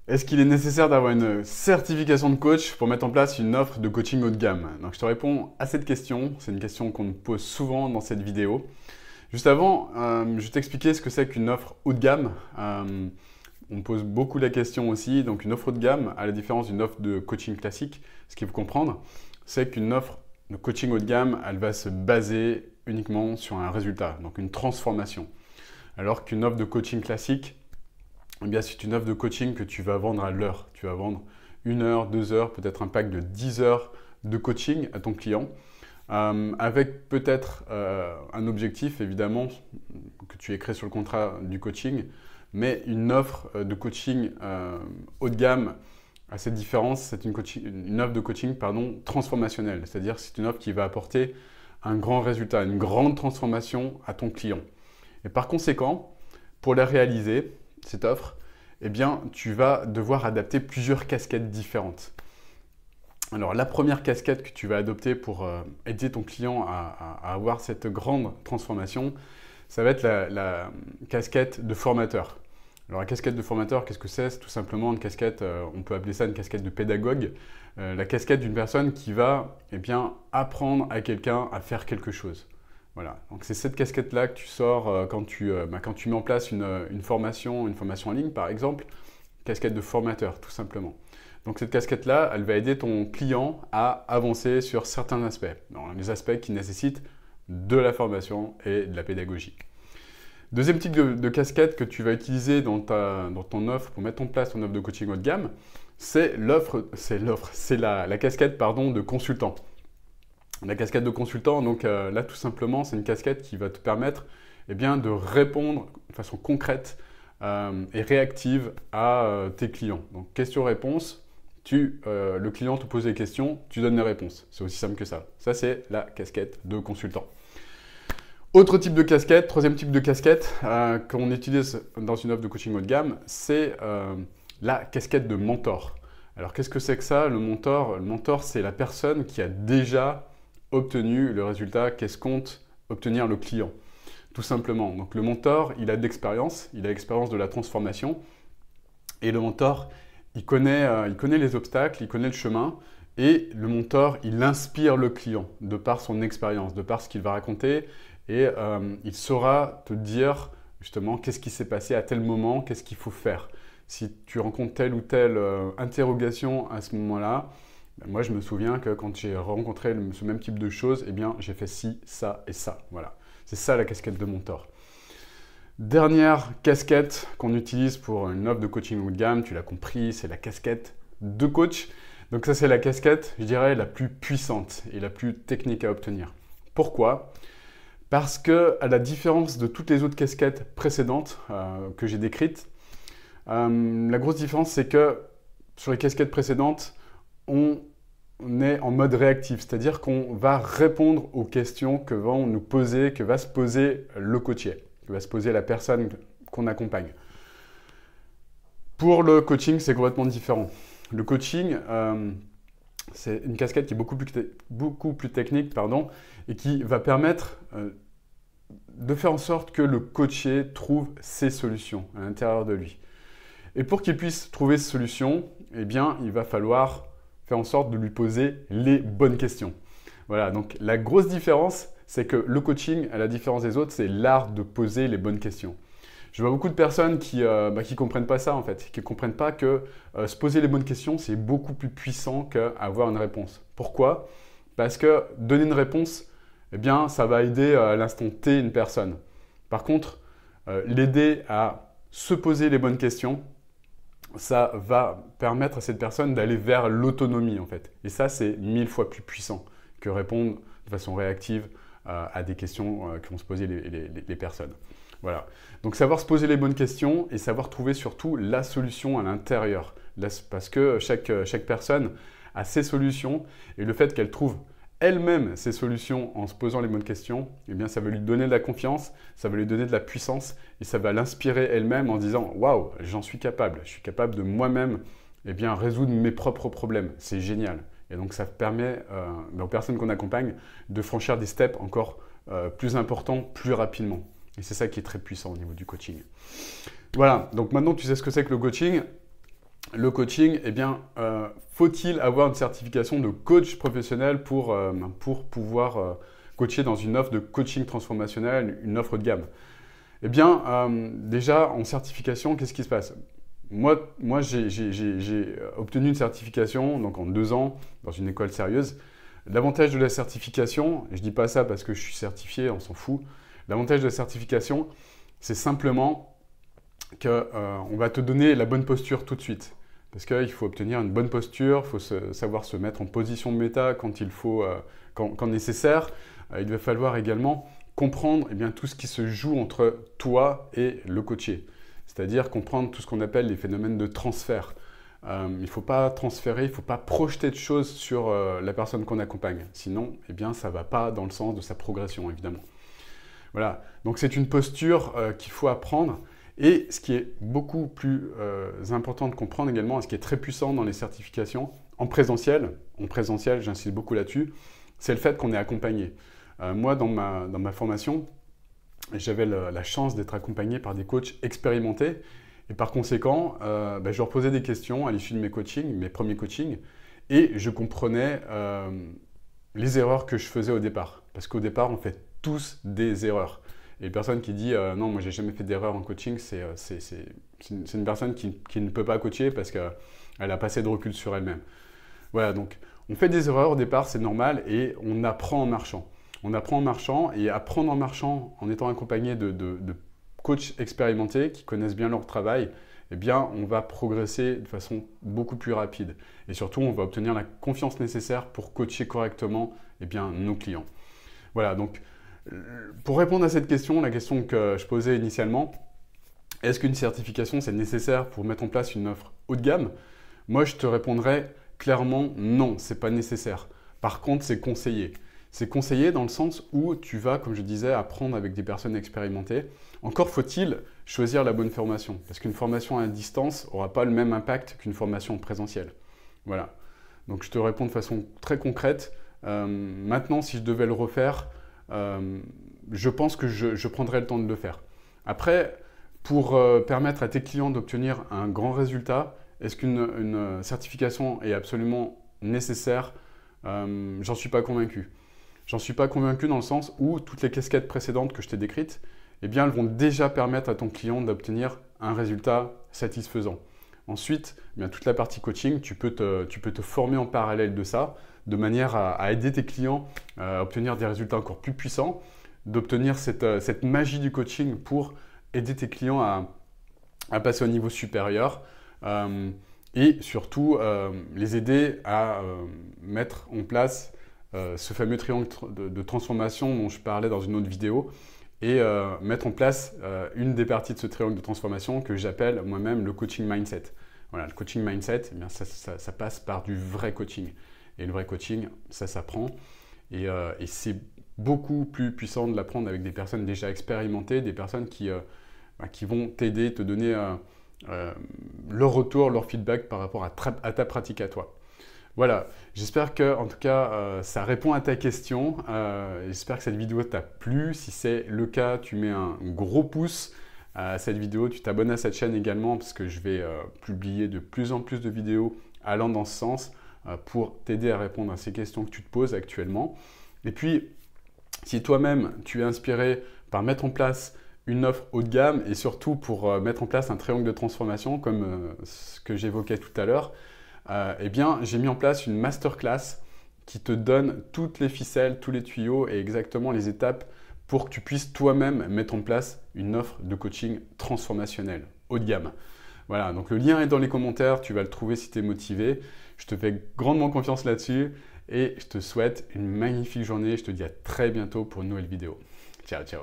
Est-ce qu'il est nécessaire d'avoir une certification de coach pour mettre en place une offre de coaching haut de gamme? Donc je te réponds à cette question. C'est une question qu'on me pose souvent dans cette vidéo. Juste avant, je vais t'expliquer ce que c'est qu'une offre haut de gamme. On me pose beaucoup la question aussi. Donc une offre haut de gamme, à la différence d'une offre de coaching classique, ce qu'il faut comprendre, c'est qu'une offre de coaching haut de gamme, elle va se baser uniquement sur un résultat, donc une transformation. Alors qu'une offre de coaching classique, eh bien, c'est une offre de coaching que tu vas vendre à l'heure. Tu vas vendre 1 heure, 2 heures, peut-être un pack de 10 heures de coaching à ton client, avec peut-être un objectif, évidemment, que tu écris sur le contrat du coaching, mais une offre de coaching haut de gamme, à cette différence, c'est une offre de coaching transformationnelle, c'est-à-dire c'est une offre qui va apporter un grand résultat, une grande transformation à ton client. Et par conséquent, pour la réaliser, cette offre, eh bien, tu vas devoir adapter plusieurs casquettes différentes. Alors, la première casquette que tu vas adopter pour aider ton client à avoir cette grande transformation, ça va être la casquette de formateur. Alors, la casquette de formateur, qu'est-ce que c'est? C'est tout simplement une casquette, on peut appeler ça une casquette de pédagogue, la casquette d'une personne qui va apprendre à quelqu'un à faire quelque chose. Voilà, donc c'est cette casquette-là que tu sors quand tu mets en place une formation en ligne, par exemple, casquette de formateur, tout simplement. Donc cette casquette-là, elle va aider ton client à avancer sur certains aspects, les aspects qui nécessitent de la formation et de la pédagogie. Deuxième type de casquette que tu vas utiliser dans ton offre pour mettre en place ton offre de coaching haut de gamme, c'est la casquette de consultant. La casquette de consultant, donc là tout simplement, c'est une casquette qui va te permettre de répondre de façon concrète et réactive à tes clients. Donc question-réponse, le client te pose des questions, tu donnes les réponses. C'est aussi simple que ça. Ça, c'est la casquette de consultant. Autre type de casquette, troisième type de casquette qu'on utilise dans une offre de coaching haut de gamme, c'est la casquette de mentor. Alors qu'est-ce que c'est que ça, le mentor? Le mentor, c'est la personne qui a déjà obtenu le résultat qu'escompte obtenir le client, tout simplement. Donc le mentor, il a de l'expérience, il a l'expérience de la transformation, et le mentor, il connaît les obstacles, il connaît le chemin, et le mentor, il inspire le client de par son expérience, de par ce qu'il va raconter, et il saura te dire justement qu'est-ce qui s'est passé à tel moment, qu'est-ce qu'il faut faire. Si tu rencontres telle ou telle interrogation à ce moment-là, moi, je me souviens que quand j'ai rencontré ce même type de choses, j'ai fait ci, ça et ça. Voilà. C'est ça la casquette de mentor. Dernière casquette qu'on utilise pour une offre de coaching haut de gamme, tu l'as compris, c'est la casquette de coach. Donc ça, c'est la casquette, je dirais, la plus puissante et la plus technique à obtenir. Pourquoi? Parce que, à la différence de toutes les autres casquettes précédentes que j'ai décrites, la grosse différence, c'est que sur les casquettes précédentes, on est en mode réactif, c'est-à-dire qu'on va répondre aux questions que va se poser le coaché, que va se poser la personne qu'on accompagne. Pour le coaching, c'est complètement différent. Le coaching, c'est une casquette qui est beaucoup plus technique, et qui va permettre de faire en sorte que le coaché trouve ses solutions à l'intérieur de lui. Et pour qu'il puisse trouver ces solutions, il va falloir faire en sorte de lui poser les bonnes questions. Voilà, donc la grosse différence, c'est que le coaching, à la différence des autres, c'est l'art de poser les bonnes questions. Je vois beaucoup de personnes qui ne comprennent pas ça en fait, qui ne comprennent pas que se poser les bonnes questions, c'est beaucoup plus puissant qu'avoir une réponse. Pourquoi? Parce que donner une réponse, ça va aider à l'instant T une personne. Par contre, l'aider à se poser les bonnes questions, ça va permettre à cette personne d'aller vers l'autonomie en fait. Et ça, c'est 1000 fois plus puissant que répondre de façon réactive à des questions que vont se poser les personnes. Voilà. Donc savoir se poser les bonnes questions et savoir trouver surtout la solution à l'intérieur. Parce que chaque personne a ses solutions et le fait qu'elle trouve elle-même ses solutions en se posant les bonnes questions, ça va lui donner de la confiance, ça va lui donner de la puissance et ça va l'inspirer elle-même en disant « Waouh, j'en suis capable, je suis capable de moi-même résoudre mes propres problèmes, c'est génial ». Et donc ça permet aux personnes qu'on accompagne de franchir des steps encore plus importants, plus rapidement. Et c'est ça qui est très puissant au niveau du coaching. Voilà, donc maintenant tu sais ce que c'est que le coaching. le coaching, eh bien, faut-il avoir une certification de coach professionnel pour pouvoir coacher dans une offre de coaching transformationnel, une offre de gamme? Eh bien, déjà, en certification, qu'est-ce qui se passe? Moi j'ai obtenu une certification, donc en 2 ans, dans une école sérieuse. L'avantage de la certification, et je ne dis pas ça parce que je suis certifié, on s'en fout. L'avantage de la certification, c'est simplement qu'on va te donner la bonne posture tout de suite. Parce qu'il faut obtenir une bonne posture, il faut savoir se mettre en position de méta quand il faut, quand nécessaire. Il va falloir également comprendre tout ce qui se joue entre toi et le coaché. C'est-à-dire comprendre tout ce qu'on appelle les phénomènes de transfert. Il ne faut pas transférer, il ne faut pas projeter de choses sur la personne qu'on accompagne. Sinon, ça ne va pas dans le sens de sa progression, évidemment. Voilà, donc c'est une posture qu'il faut apprendre. Et ce qui est beaucoup plus important de comprendre également, et ce qui est très puissant dans les certifications, en présentiel, j'insiste beaucoup là-dessus, c'est le fait qu'on est accompagné. Moi, dans ma formation, j'avais la chance d'être accompagné par des coachs expérimentés. Et par conséquent, je leur posais des questions à l'issue de mes premiers coachings, et je comprenais les erreurs que je faisais au départ. Parce qu'au départ, on fait tous des erreurs. Et une personne qui dit non, moi j'ai jamais fait d'erreur en coaching, c'est une personne qui ne peut pas coacher parce qu'elle n'a pas assez de recul sur elle-même. Voilà, donc on fait des erreurs au départ, c'est normal, et on apprend en marchant. On apprend en marchant, et apprendre en marchant en étant accompagné de coachs expérimentés qui connaissent bien leur travail, on va progresser de façon beaucoup plus rapide. Et surtout, on va obtenir la confiance nécessaire pour coacher correctement nos clients. Voilà, donc pour répondre à cette question, la question que je posais initialement, est-ce qu'une certification c'est nécessaire pour mettre en place une offre haut de gamme? Moi, je te répondrais clairement non, c'est pas nécessaire. Par contre, c'est conseillé. C'est conseillé dans le sens où tu vas, comme je disais, apprendre avec des personnes expérimentées. Encore faut-il choisir la bonne formation, parce qu'une formation à distance n'aura pas le même impact qu'une formation en présentiel. Voilà. Donc je te réponds de façon très concrète. Maintenant, si je devais le refaire, je pense que je prendrais le temps de le faire. Après, pour permettre à tes clients d'obtenir un grand résultat, est-ce qu'une certification est absolument nécessaire? J'en suis pas convaincu. J'en suis pas convaincu dans le sens où toutes les casquettes précédentes que je t'ai décrites, elles vont déjà permettre à ton client d'obtenir un résultat satisfaisant. Ensuite, toute la partie coaching, tu peux te former en parallèle de ça, de manière à aider tes clients à obtenir des résultats encore plus puissants, d'obtenir cette magie du coaching pour aider tes clients à passer au niveau supérieur et surtout les aider à mettre en place ce fameux triangle de transformation dont je parlais dans une autre vidéo et mettre en place une des parties de ce triangle de transformation que j'appelle moi-même le coaching mindset. Voilà, le coaching mindset, ça passe par du vrai coaching. Et le vrai coaching, ça s'apprend. Et c'est beaucoup plus puissant de l'apprendre avec des personnes déjà expérimentées, des personnes qui vont t'aider, te donner leur retour, leur feedback par rapport à ta pratique à toi. Voilà, j'espère que en tout cas ça répond à ta question. J'espère que cette vidéo t'a plu. Si c'est le cas, tu mets un gros pouce à cette vidéo. Tu t'abonnes à cette chaîne également parce que je vais publier de plus en plus de vidéos allant dans ce sens pour t'aider à répondre à ces questions que tu te poses actuellement. Et puis, si toi-même tu es inspiré par mettre en place une offre haut de gamme et surtout pour mettre en place un triangle de transformation comme ce que j'évoquais tout à l'heure, j'ai mis en place une masterclass qui te donne toutes les ficelles, tous les tuyaux et exactement les étapes pour que tu puisses toi-même mettre en place une offre de coaching transformationnel haut de gamme. Voilà, donc le lien est dans les commentaires, tu vas le trouver si tu es motivé. Je te fais grandement confiance là-dessus et je te souhaite une magnifique journée. Je te dis à très bientôt pour une nouvelle vidéo. Ciao, ciao.